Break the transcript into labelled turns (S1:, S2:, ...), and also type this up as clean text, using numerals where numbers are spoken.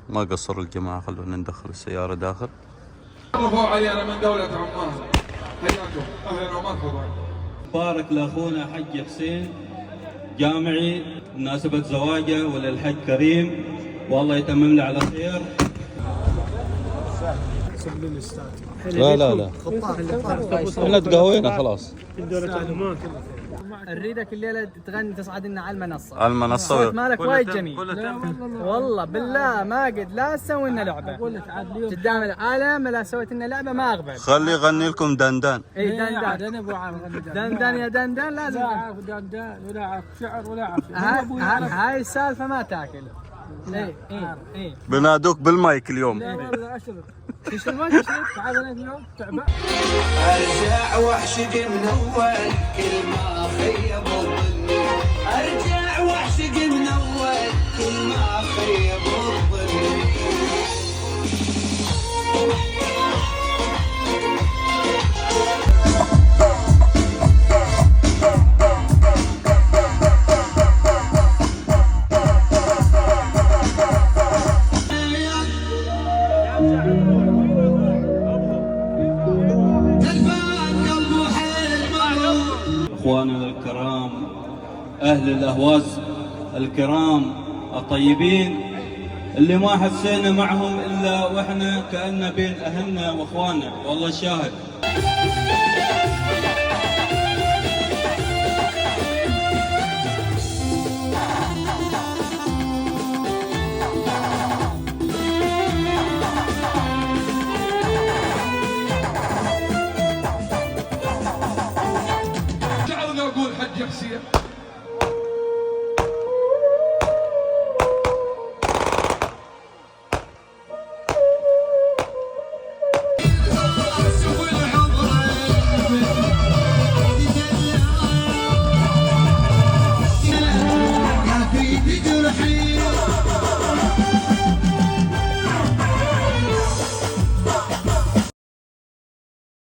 S1: ما قصروا الجماعة، خلونا ندخل السيارة داخل.
S2: رفعوا علي أنا من دولة عمان. حياكم أهلا ومرحبا.
S3: بارك لاخونا حج حسين جامعي بمناسبة زواجه وللحج كريم، والله يتمم له على خير.
S1: لا لا لا احنا تقهوينا خلاص.
S4: نريدك الليله تغني تصعد لنا على المنصه.
S1: على المنصة
S4: الصوت مالك وايد جميل. والله بالله ما قد لا تسوي لنا لعبه قدام العالم، لا سويت لنا لعبه ما اقبل.
S1: خلي يغني لكم دندان.
S4: اي دندان دندان يا دندان لازم.
S5: لا اعرف دندان ولا اعرف شعر ولا اعرف.
S4: هاي السالفه ما تاكل. اي
S1: بنادوك بالمايك اليوم.
S5: لا والله اشرب. ايش المايك تعال اليوم تعبان.
S6: ارجع واعشق من اول كل ما خيب الظن، ارجع واعشق من اول كل ما خيب الظن.
S3: اخواننا الكرام، اهل الاهواز الكرام الطيبين اللي ما حسينا معهم الا واحنا كأننا بين اهلنا واخواننا، والله شاهد.